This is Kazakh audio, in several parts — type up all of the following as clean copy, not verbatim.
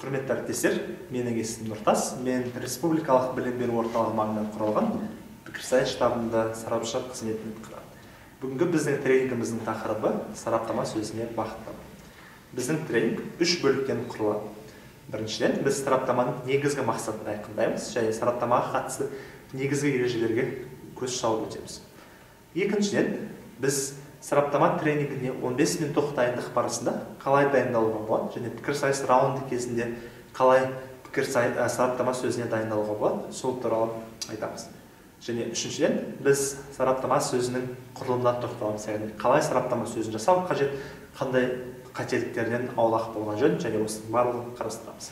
Құрметті әріптестер, менің есімім Нұртас. Мен республикалық білім беру орталығы маңынан құралған пікірсайыс штабында сарапшы қызметін атқарамын. Бүгінгі біздің тренингіміздің тақырыбы сараптама сөзіне бағытталған. Біздің тренинг 3 бөліктен құралады. Біріншіден, біз сараптаманың негізгі мақсатын айқындаймыз және сараптамаға қатысты негізгі ережелерге көз шалып өтеміз. Екіншіден, біз сараптама тренингіне 15 минуттық дайындық барысында қалай дайындалуға болады және пікірсайыс раунды кезінде қалай сараптама сөзіне дайындалуға болады, сол туралы айтамыз. Және үшіншіден, біз сараптама сөзінің құрылымына тоқталамыз, яғни қалай сараптама сөзін жасау қажет, қандай қателіктерден аулақ болған жөн және осының барлығын қарастырамыз.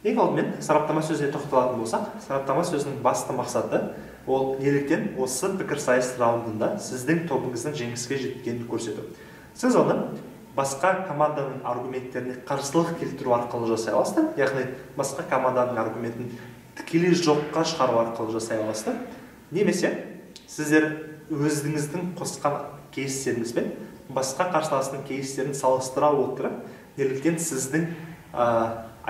Ең алдымен сараптама сөзіне тоқталатын болсақ, сараптама сөзінің басты мақсаты ол неліктен осы пікірсайыс раундында сіздің тобыңыздың жеңіске жеткенін көрсету. Сіз оны басқа команданың аргументтеріне қарсылық келтіру арқылы жасай аласыздар, яғни басқа команданың аргументін тікелей жоққа шығару арқылы жасай аласыздар. Немесе сіздер өзіңіздің қосқан кейстеріңізбен басқа қарсыластың кейстерін салыстыра отырып, неліктен сіздің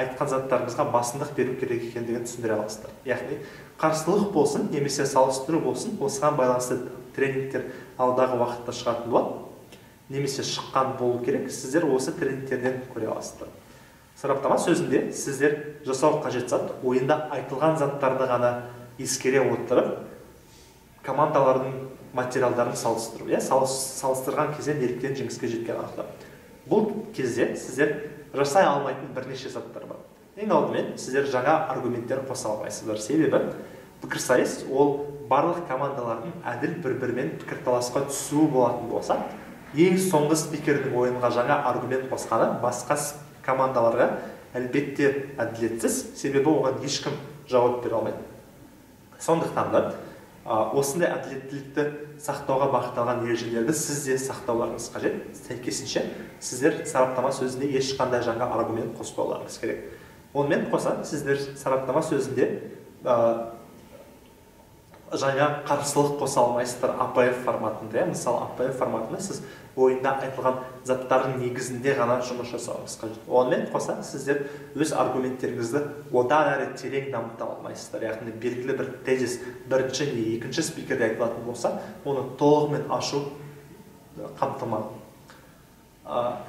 айтқан заттарыңызға басымдық беру керек екендігін түсіндіре аласыздар. Яғни қарсылық болсын, немесе салыстыру болсын, осыған байланысты тренингтер алдағы уақытта шығатын болады, немесе шыққан болу керек, сіздер осы тренингтерден көре аласыздар. Сараптама сөзінде сіздер жасау қажет зат, ойында айтылған заттарды ғана ескере отырып, командалардың материалдарын салыстыру, салыстырған кезде неліктен жеңіске жеткен анықтау. Бұл кезде сіздер жасай алмайтын бірнеше заттар бар. Ең алдымен сіздер жаңа аргументтер қоса алмайсыздар. Себебі пікірсайыс ол барлық командалардың әділ бір-бірімен пікірталасқа түсуі болатын болса, ең соңғы спикердің ойынға жаңа аргумент қосқаны басқа командаларға әлбетте әділетсіз, себебі оған ешкім жауап бере алмайды. Сондықтан да осындай әділеттілікті сақтауға бағытталған ережелерді сіз де сақтауларыңыз қажет. Сәйкесінше сіздер сараптама сөзінде ешқандай жаңа аргумент қоспауларыңыз керек. Онымен қоса сіздер сараптама сөзінде жаңа қарсылық қоса алмайсыздар APF форматында. Мысалы, APF форматында сіз ойында айтылған заттардың негізінде ғана жұмыс жасауыңыз қажет. Онымен қоса сіздер өз аргументтеріңізді одан әрі терең дамыта алмайсыздар. Яғни белгілі бір тезис бірінші не екінші спикерде айтылатын болса, оны толығымен ашу қамтылмайды.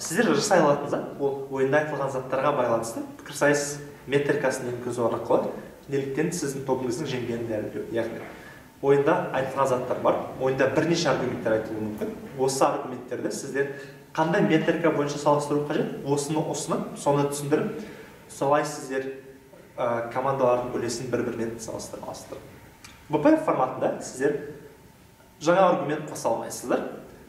Сіздер жасай алатын зат, ол ойында айтылған заттарға байланысты пікірсайыс метрикасын енгізу арқылы неліктен сіздің тобыңыздың жеңгенін дәлелдеу. Яғни ойында айтылған заттар бар, ойында бірнеше аргументтер айтылуы мүмкін. Осы аргументтерді сіздер қандай метрика бойынша салыстыру қажет, осыны ұсынып, соны түсіндіріп, солай сіздер командалардың үлесін бір-бірімен салыстыра аласыздар. BPF форматында сіздер жаңа аргумент қоса алмайсыздар,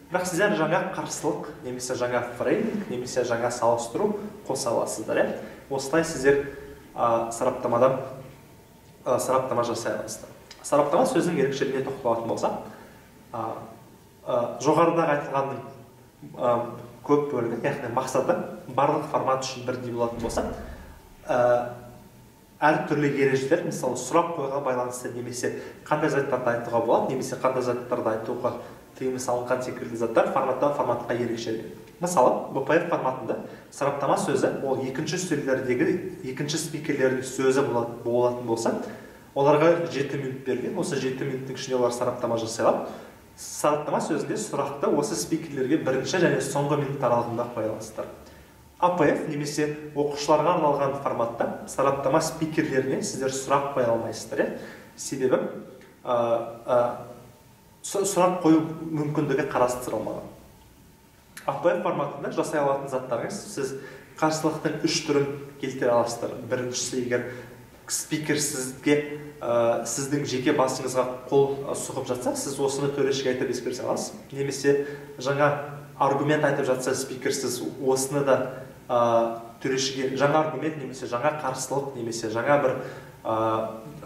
бірақ сіздер жаңа қарсылық, немесе жаңа фрейминг, немесе жаңа салыстыру қоса аласыздар. Осылай сіздер сараптама жасай аласыздар. Сараптама сөздің ерекшелігіне тоқталатын болса, жоғарыдағы айтылғанның көп бөлігі, яғни мақсаты барлық формат үшін бірдей болатын болса, әртүрлі ережелер, мысалы сұрақ қойға байланысты немесе қандай заттарды айтуға болады, немесе қандай заттарды айтуға тыйым салынған секілді заттар форматқа ерекшеленеді. Мысалы, BPF форматында сараптама сөзі ол екінші үстелдердегі екінші спикерлердің сөзі болатын болса, оларға 7 минут берген, осы 7 минуттың ішінде олар сараптама жасай алады. Сараптама сөзінде сұрақты осы спикерлерге бірінші және соңғы минут аралығында қоя аласыздар. APF немесе оқушыларға арналған форматта сараптама спикерлеріне сіздер сұрақ қоя алмайсыздар. Себебі сұрақ қою мүмкіндігі қарастырылмаған. APF форматында жасай алатын заттарыңыз, сіз қарсылықтың 3 түрін келтіре аласыздар. Біріншісі, егер спикер сіздің жеке басыңызға қол сұғып жатса, сіз осыны төрешіге айтып ескерте аласыз. Немесе жаңа аргумент айтып жатса, спикер сіз осыны да төрешіге жаңа аргумент, немесе жаңа қарсылық, немесе жаңа бір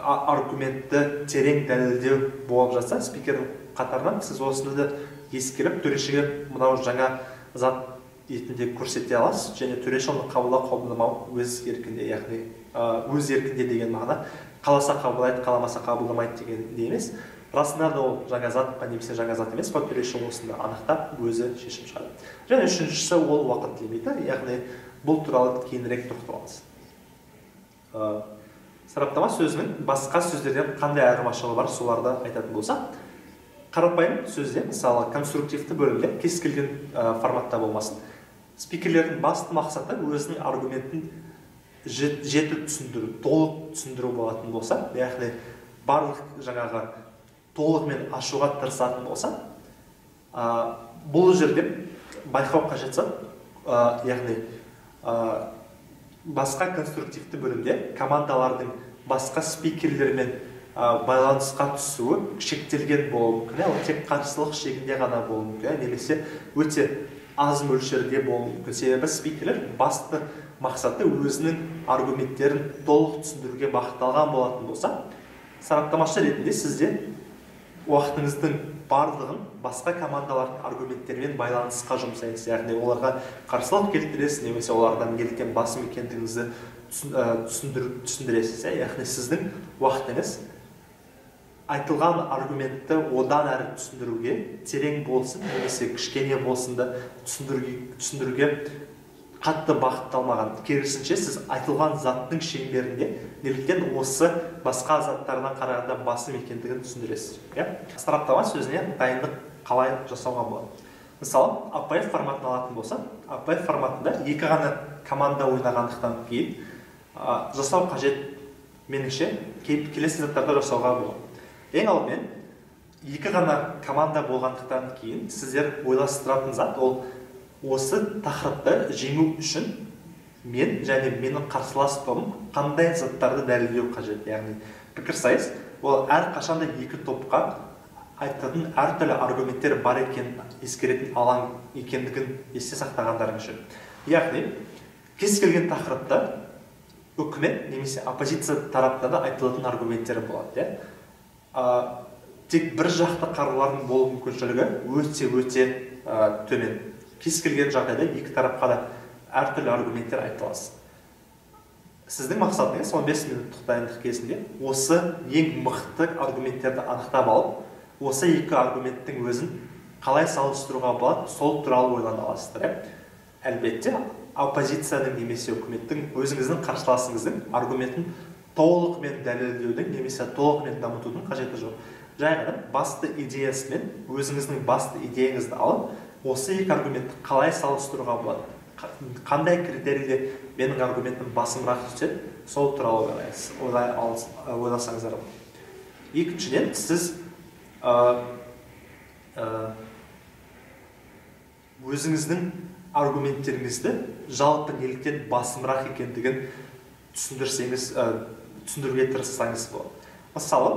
аргументті терең дәлелдеу болып жатса, спикердің қатарынан сіз осыны да ескеріп, төрешіге мынау жаңа зат етінде көрсете аласыз, және төреші оны қабылдамау өз еркінде, яғни өз еркінде деген мағына, қаласа қабылдайды, қаламаса қабылдамайды деген емес. Расында да ол жаңа зат па немесе жаңа зат емес па, төреші осында анықтап өзі шешім шығарады. Және үшіншісі ол уақыт лимиті, яғни бұл туралы кейінірек тоқталамыз. Сараптама сөзінің басқа сөздерден қандай айырмашылығы бар, соларды айтатын болсақ, қарапайым сөзде, мысалы конструктивті бөлімде кез келген форматта болмасын, спикерлердің басты мақсаты өзінің аргументін жетік түсіндіру, толық түсіндіру болатын болса, яғни барлық жаңағы толығымен ашуға тырысатын болса, бұл жерде байқау қажет зат, яғни басқа конструктивті бөлімде командалардың басқа спикерлермен байланысқа түсуі шектелген болуы мүмкін, ол тек қарсылық шегінде ғана болуы мүмкін, немесе өте аз мөлшерде болуы мүмкін. Себебі спикерлер басты мақсаты өзінің аргументтерін толық түсіндіруге бағытталған болатын болса, сараптамашы ретінде сізде уақытыңыздың барлығын басқа командалардың аргументтерімен байланысқа жұмсайсыз, яғни оларға қарсылық келтіресіз, немесе олардан неліктен басым екендігіңізді түсіндіресіз. Яғни сіздің уақытыңыз айтылған аргументті одан әрі түсіндіруге, терең болсын, немесе кішкене болсын да түсіндіруге қатты бағытталмаған. Керісінше сіз айтылған заттың шеңберінде неліктен осы басқа заттардан қарағанда басым екендігін түсіндіресіз. Сараптама сөзіне дайындық қалай жасауға болады? Мысалы, API форматын алатын болса, API форматында екі ғана команда ойнағандықтан кейін жасау қажет, меніңше, келесі заттарды жасауға болады. Ең алдымен, екі ғана команда болғандықтан кейін сіздер ойластыратын зат, ол осы тақырыпты жеңу үшін мен және менің қарсылас тобым қандай заттарды дәлелдеу қажет. Яғни пікірсайыс ол әр қашанда екі топқа айтатын әртүрлі аргументтер бар екенін ескеретін алаң екендігін есте сақтағандарың үшін. Яғни кез келген тақырыпта үкімет немесе оппозиция тараптан да айтылатын аргументтер болады. Тек бір жақты қарулардың болу мүмкіншілігі өте төмен. Кез келген жағдайда екі тарапқа да әртүрлі аргументтер айтыласыз. Сіздің мақсатыңыз 15 минуттық дайындық кезінде осы ең мықты аргументтерді анықтап алып, осы екі аргументтің өзін қалай салыстыруға болады, сол туралы ойлана аласыздар. Әлбетте, оппозицияның немесе үкіметтің өзіңіздің қарсыласыңыздың аргументін толығымен дәлелдеудің немесе толығымен дамытудың қажеті жоқ. Жай ғана басты идеясымен өзіңіздің басты идеяңызды алып, осы екі аргументті қалай салыстыруға болады, қандай критерийде менің аргументім басымырақ түседі, сол туралы ойласаңыздар. Екіншіден, сіз өзіңіздің аргументтеріңізді жалпы неліктен басымырақ екендігін түсіндіруге тырыссаңыз болады. Мысалы,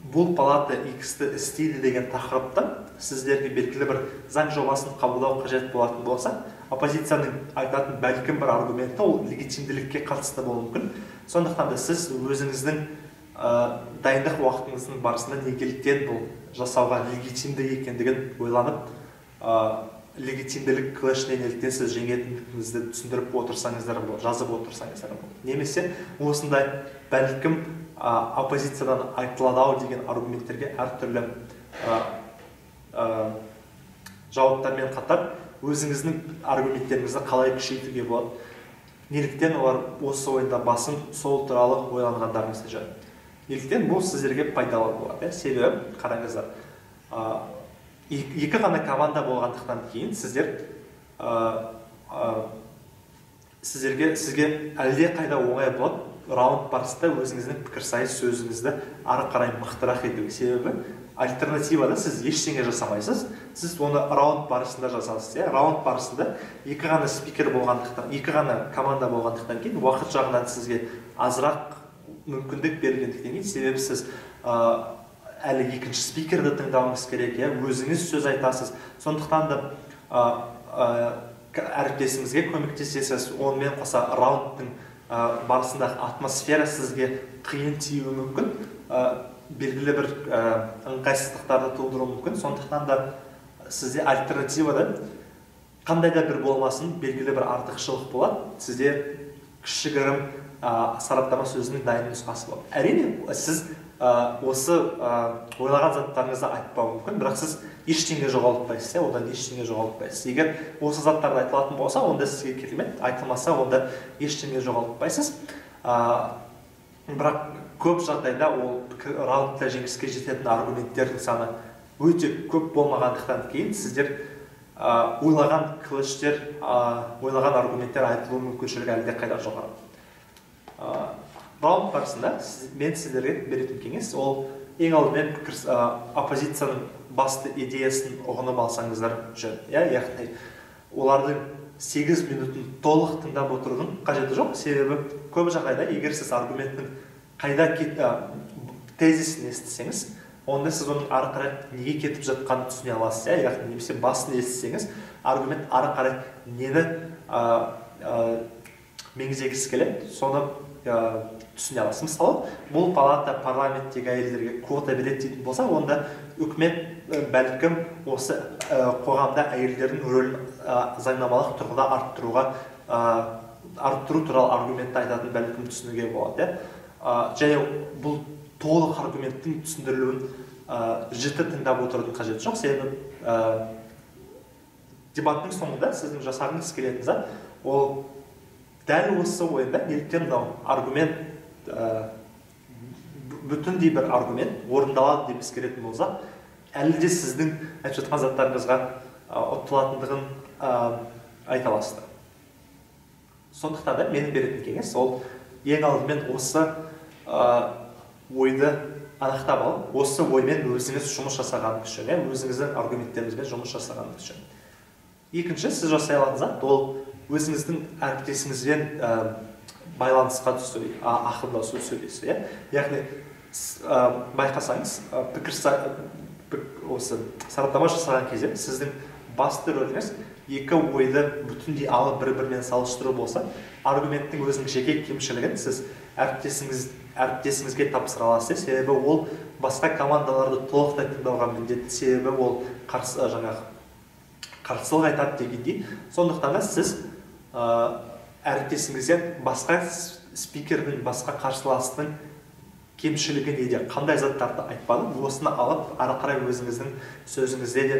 бұл палата X-ті істейді деген тақырыпта сіздерге белгілі бір заң жобасын қабылдау қажет болатын болса, оппозицияның айтатын бәлкім бір аргументі ол легитимділікке қатысты болуы мүмкін. Сондықтан да сіз өзіңіздің дайындық уақытыңыздың барысында неліктен бұл жасауға легитимді екендігін ойланып, легитимділік клешіне неліктен сіз жеңетіндігіңізді түсіндіріп отырсаңыздар болады, жазып отырсаңыздар болады. Немесе осындай бәлкім оппозициядан айтылады деген аргументтерге әртүрлі жауаптармен қатар өзіңіздің аргументтеріңізді қалай күшейтуге болады, неліктен олар осы ойында басым, сол туралы ойланғандарыңызды жөн. Неліктен бұл сіздерге пайдалы болады. Себебі қараңыздар, екі ғана команда болғандықтан кейін сізге әлде қайда оңай болады раунд барысында өзіңіздің пікірсайыс сөзіңізді ары қарай мықтырақ етуге. Себебі альтернативада сіз ештеңе жасамайсыз, сіз оны раунд барысында жасасыз. Раунд барысында екі ғана спикер болғандықтан, екі ғана команда болғандықтан кейін уақыт жағынан сізге азырақ мүмкіндік берілгендіктен кейін, себебі сіз әлі екінші спикерді тыңдауыңыз керек, өзіңіз сөз айтасыз. Сондықтан да әріптесіңізге көмектесесіз, онымен қоса раундтың барысындағы атмосфера сізге қиын тиюі мүмкін, белгілі бір ыңғайсыздықтарды тудыруы мүмкін. Сондықтан да сізде альтернативада қандай да бір болмасын белгілі бір артықшылық болады. Сізде кішігірім сараптама сөзінің дайын нұсқасы болады. Әрине, сіз осы ойлаған заттарыңызды айтпауы мүмкін, бірақ сіз ештеңе жоғалтпайсыз, одан ештеңе жоғалтпайсыз. Егер осы заттарды айтылатын болса, онда сізге керемет, айтылмаса, онда ештеңе жоғалтпайсыз. Бірақ көп жағдайда ол раундта жеңіске жететін аргументтердің саны өте көп болмағандықтан кейін сіздер ойлаған клэштер, ойлаған аргументтер айтылу мүмкіншілігі әлде қайда жоғары. Раунд барысында мен сіздерге беретін кеңес, ол ең алдымен оппозицияның басты идеясын ұғынып алсаңыздар жөн. Яғни олардың 8 минутын толық тыңдап отырудың қажеті жоқ, себебі көп жағдайда егер сіз аргументтің қайда тезисін естісеңіз, онда сіз оның ары қарай неге кетіп жатқанын түсіне аласыз, яғни немесе басын естісеңіз, аргумент ары қарай нені меңзегісі келеді, соны түсіне аласыз. Мысалы, бұл палата парламенттегі әйелдерге квота береді дейтін болса, онда үкімет бәлкім осы қоғамда әйелдердің рөлін заңнамалық тұрғыда арттыру туралы аргументті айтатын бәлкім түсінуге болады. Және бұл толық аргументтің түсіндірілуін жіті тыңдап отырудың қажеті жоқ, себебі дебаттың соңында сіздің жасағыңыз келетін зат, ол дәл осы ойында неліктен аргумент, бүтіндей бір аргумент орындалады деп ескеретін болса, әлі де сіздің айтып жатқан заттарыңызға ұтылатындығын айта аласыздар. Сондықтан да менің беретін кеңес, ол ең алдымен осы ойды анықтап алып, осы оймен өзіңіз жұмыс жасағаныңыз үшін, өзіңіздің аргументтеріңізбен жұмыс жасағаныңыз үшін. Екінші, сіз жасай алатын зат, ол өзіңіздің әріптесіңізбен байланысқа түсу, ақылдасу сөйлесу. Яғни, байқасаңыз, осы сараптама жасаған кезде сіздің басты рөліңіз екі ойды бүтіндей алып бір-бірімен салыстыру болса, аргументтің өзінің жеке кемшілігін сіз әріптесіңізге тапсыра аласыз, себебі ол басқа командаларды толықтай тыңдауға міндетті, себебі ол қарсылық айтады дегендей. Сондықтан да сіз әріптесіңізден басқа спикердің, басқа қарсыластың кемшілігі неде, қандай заттарды айтпады, осыны алып, ары қарай өзіңіздің сөзіңізде де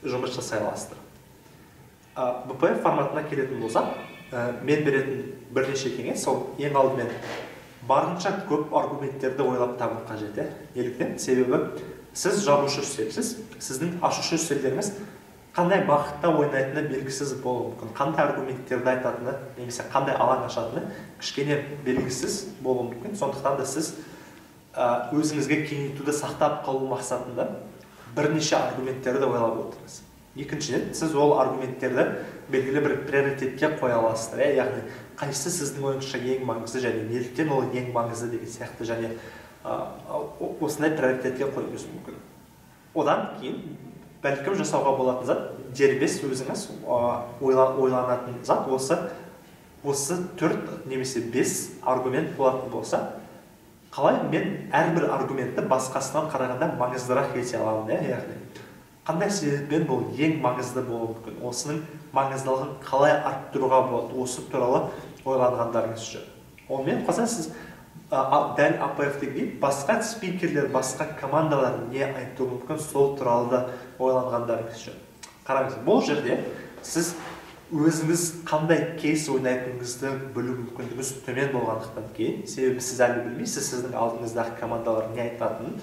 жұмыс жасай аласыздар. БПФ форматына келетін болса, мен беретін бірнеше кеңес, сол ең алдымен барынша көп аргументтерді ойлап табу қажет. Неліктен? Себебі сіз жабушы үстелсіз, сіздің ашушы үстелдеріңіз қандай бағытта ойнайтыны белгісіз болуы мүмкін, қандай аргументтерді айтатыны, немесе қандай алаң ашатыны кішкене белгісіз болуы мүмкін. Сондықтан да сіз өзіңізге кеңейтуді сақтап қалу мақсатында бірнеше аргументтерді ойлап отырыңыз. Екіншіден, сіз ол аргументтерді белгілі бір приоритетке қоя аласыздар. Яғни, қайсысы сіздің ойыңызша ең маңызды және неліктен ол ең маңызды деген сияқты, және осындай приоритетке қоюыңыз мүмкін. Одан кейін бәлкім жасауға болатын зат, дербес өзіңіз ойланатын зат, осы 4 немесе 5 аргумент болатын болса, қалай мен әрбір аргументті басқасынан қарағанда маңыздырақ ете аламын, яғни қандай себеппен бұл ең маңызды болуы мүмкін, осының маңыздылығын қалай арттыруға болады, осы туралы ойланғандарыңыз үшін. Онымен қоса сіз дәл АПФ-тегідей басқа спикерлер, басқа командалар не айтуы мүмкін, сол туралы да ойланғандарыңыз үшін. Қараңыз, бұл жерде сіз өзіңіз қандай кейс ойнайтыныңызды білу мүмкіндігіңіз төмен болғандықтан кейін, себебі сіз әлі білмейсіз сіздің алдыңыздағы командалар не айтатынын.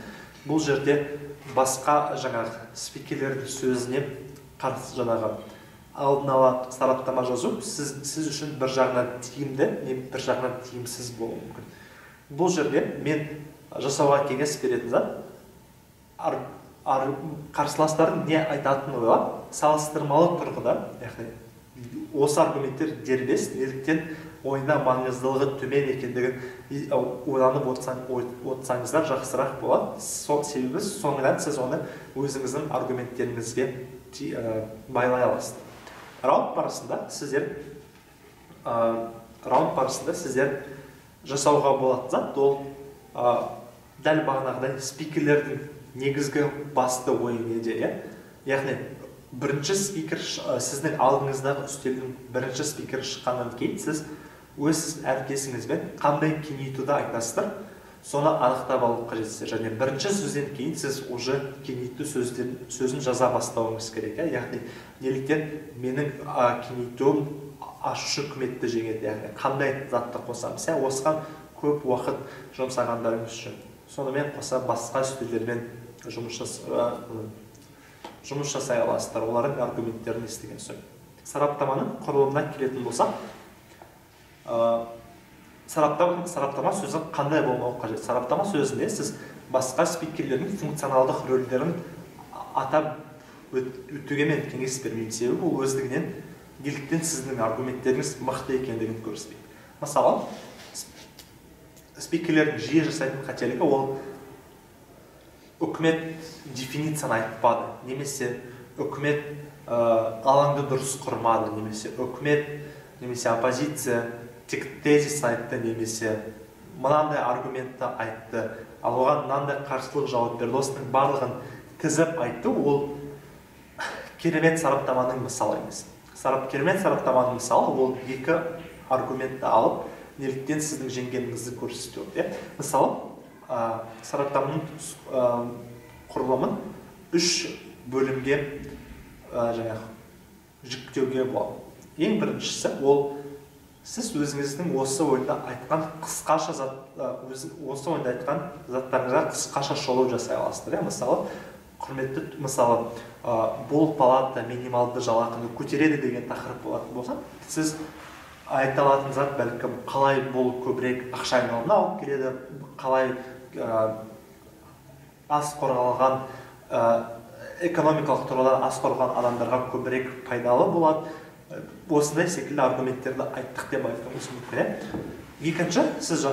Бұл жерде басқа спикерлердің сөзіне қарсы алдын ала сараптама жазу сіз үшін бір жағынан тиімді, бір жағынан тиімсіз болуы мүмкін. Бұл жерде мен жасауға кеңес беретін зат, қарсыластардың не айтатынын ойлап, салыстырмалы тұрғыда, яғни осы аргументтер дербес, неліктен ойында маңыздылығы төмен екендігін ойланып отырсаңыздар жақсырақ болады. Себебі соңынан сіз оны өзіңіздің аргументтеріңізге байлай аласыздар. Раунд барысында сіздер жасауға болатын зат, ол дәл бағанағыдай спикерлердің негізгі басты ойы неде. Яғни бірінші спикер, сіздің алдыңыздағы үстелдің бірінші спикер шыққаннан кейін сіз өз әріптесіңізбен қандай кеңейтуді айтасыздар, соны анықтап алу қажет. Және бірінші сөзден кейін сіз уже кеңейту сөзін жаза бастауыңыз керек. Яғни неліктен менің кеңейтуім ашушы үкіметті жеңеді, яғни қандай затты қосамыз, осыған көп уақыт жұмсағандарыңыз үшін. Сонымен қоса басқа сөздермен жұмыс жасай аласыздар, олардың аргументтерін естіген соң. Сараптаманың құрылымына келетін болсақ, сараптама сөзі қандай болмауы қажет? Сараптама сөзінде сіз басқа спикерлердің функционалдық рөлдерін атап өтуге мен кеңес бермеймін, себебі бұл өздігінен неліктен сіздің аргументтеріңіз мықты екендігін көрсетеді. Мысалы, спикерлердің жиі жасайтын қателігі ол үкімет дефиницияны айтпады, немесе үкімет алаңды дұрыс құрмады, немесе үкімет, немесе оппозиция тек тезис айтты, немесе мынандай аргументті айтты, ал оған мынандай қарсылық жауап берді. Осының барлығын тізіп айтты, ол керемет сараптаманың мысалы емес. Керемет сараптаманың мысалы ол екі аргументті алып, неліктен сіздің жеңгеніңізді көрсету. Мысалы, сараптаманың құрылымын үш бөлімге жіктеуге болады. Ең біріншісі ол сіз өзіңіздің осы ойында айтқан заттарыңызға қысқаша шолу жасай аласыздар. Мысалы, бұл палата минималды жалақыны көтереді деген тақырып болатын болса, сіз айта алатын зат бәлкім қалай бұл көбірек ақша айналымына алып келеді, қалай аз қорғалған экономикалық тұрғыдан аз қорғалған адамдарға көбірек пайдалы болады. Осындай секілді аргументтерді айттық деп айтуымыз мүмкін. Екінші, сіз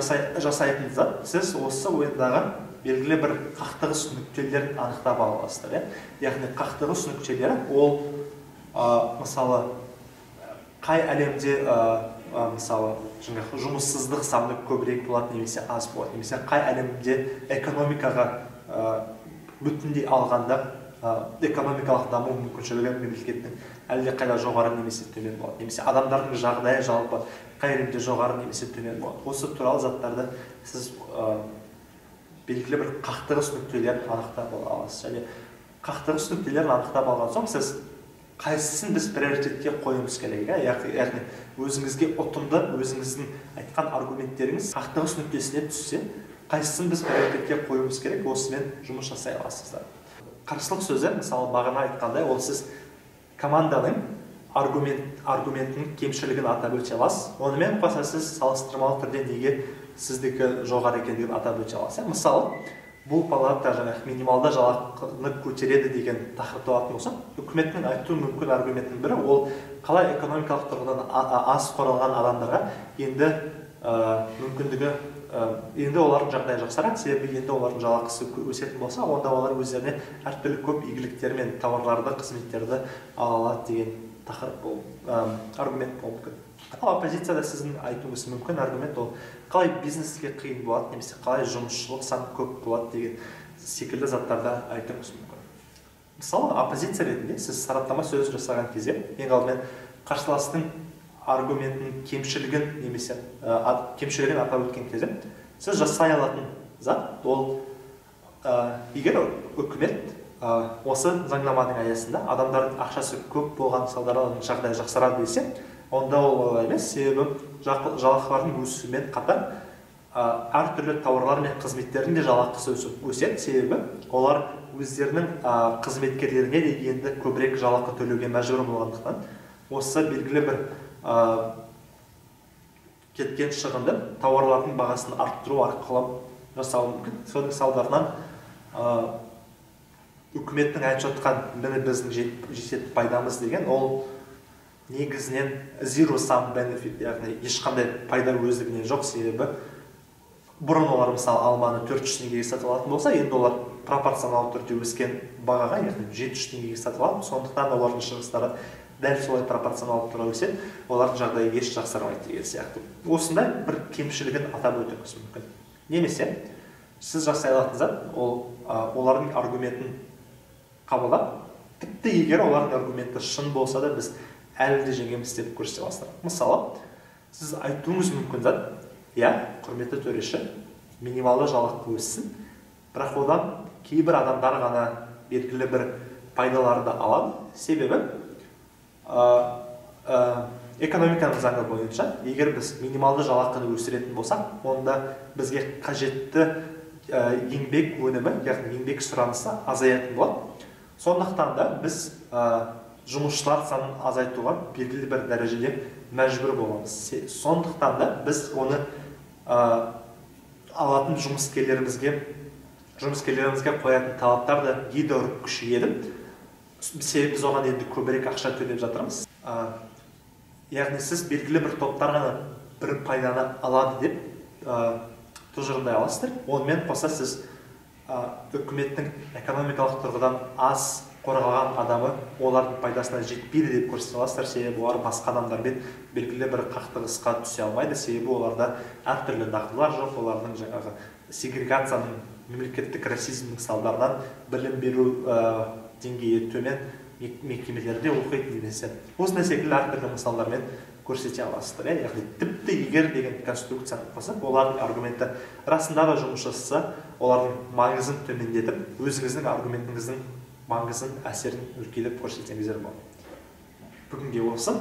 жасайтын зат, сіз осы ойындағы белгілі бір қақтығыс нүктелерін анықтап аласыздар. Яғни қақтығыс нүктелері ол мысалы қай әлемде мысалы жұмыссыздық саны көбірек болады, немесе аз болады, немесе қай әлемде экономикаға бүтіндей алғанда экономикалық даму мүмкіншілігі мемлекеттің әлде қайда жоғары немесе төмен болады, немесе адамдардың жағдайы жалпы қай әлемде жоғары немесе төмен болады. Осы туралы заттарды сіз белгілі бір қақтығыс нүктелерін анықтап аласыз. Және қақтығыс нүктелерін анықтап алған соң сіз қайсысын біз приоритетке қойымыз керек? Яғни өзіңізге ұтымды, өзіңіздің айтқан аргументтеріңіз қақтығыс нүктесіне түссе, қайсысын біз приоритетке қойымыз керек, осымен жұмыс жасай аласыздар. Қарсылық сөзі, мысалы бағана айтқандай, ол сіз команданың аргументінің кемшілігін атап өте аласыз. Онымен қоса сіз салыстырмалы түрде неге сіздікі жоғары екендігін атап өте аласыз. Мысалы, бұл палата минималды жалақыны көтереді деген тақырыпты алатын болса, үкіметтің айтуы мүмкін аргументінің бірі ол қалай экономикалық тұрғыдан аз қорғалған адамдарға енді мүмкіндігі, енді олардың жағдайы жақсарады, себебі енді олардың жалақысы өсетін болса, онда олар өздеріне әртүрлі көп игіліктер мен тауарларды, қызметтерді ала алады деген тақырып аргумент болуы мүмкін. Ал оппозицияда сіздің айтуыңыз мүмкін аргумент ол қалай бизнеске қиын болады, немесе қалай жұмысшылық саны көп болады деген секілді заттарды айтуыңыз мүмкін. Мысалы, оппозиция ретінде сіз сараптама сөз жасаған кезде, ең алдымен қарсыластың аргументінің кемшілігін немесе кемшілігін атап өткен кезде, сіз жасай алатын зат ол егер үкімет осы заңнаманың аясында адамдардың ақшасы көп болған салдарынан жағдай жақсарады десе, онда ол емес, себебі жалақылардың өсуімен қатар әртүрлі тауарлар мен қызметтердің де жалақысы өседі, себебі олар өздерінің қызметкерлеріне де енді көбірек жалақы төлеуге мәжбүр болғандықтан, осы белгілі бір кеткен шығынды тауарлардың бағасын арттыру арқылы жасауы мүмкін. Соның салдарынан үкіметтің айтып жатқан біздің жететін пайдамыз деген ол негізінен zero sum benefit, яғни ешқандай пайда өздігінен жоқ, себебі бұрын олар мысалы алманы 400 теңгеге сатып алатын болса, енді олар пропорционал түрде өскен бағаға, яғни 700 теңгеге сатып алады, сондықтан олардың шығыстары дәл солай пропорционал түрде өседі, олардың жағдайы еш жақсармайды деген сияқты. Осындай бір кемшілігін атап өтуіңіз мүмкін. Немесе сіз жасай алатын зат ол олардың аргументін қабылдап, тіпті егер олардың аргументі шын болса да біз әлі де жеңеміз деп көрсете аласыздар. Мысалы, сіз айтуыңыз мүмкін зат, құрметті төреші, минималды жалақы өссін, бірақ одан кейбір адамдар ғана белгілі бір пайдаларды алады. Себебі экономиканың заңы бойынша, егер біз минималды жалақыны өсіретін болсақ, онда бізге қажетті еңбек өнімі, яғни еңбек сұранысы азаятын болады. Сондықтан да біз жұмысшылар санын азайтуға белгілі бір дәрежеде мәжбүр боламыз. Сондықтан да біз оны алатын жұмыскерлерімізге қоятын талаптарды едәуір күшейтіп, біз оған енді көбірек ақша төлеп жатырмыз. Яғни сіз белгілі бір топтар ғана бір пайданы алады деп тұжырымдай аласыздар. Онымен қоса сіз үкіметтің экономикалық тұрғыдан аз қорғалған адамы олардың пайдасына жетпейді деп көрсете аласыздар. Себебі олар басқа адамдармен белгілі бір қақтығысқа түсе алмайды. Себебі оларда әртүрлі дағдылар жоқ. Олардың жаңағы сегрегацияның, мемлекеттік расизмнің салдарынан білім беру деңгейі төмен мекемелерде оқиды немесе осындай секілді әртүрлі мысалдармен көрсете аласыздар. Яғни тіпті егер деген конструкцияны қосып, олардың аргументі расында да жұмыс жасаса, олардың маңызын төмендетіп, өзіңіздің аргументіңіздің маңызын, әсерін үлкейтіп көрсетсеңіздер болады. Бүгінге осы.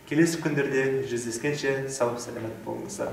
Келесі күндерде жүздескенше сау саламат болыңыздар.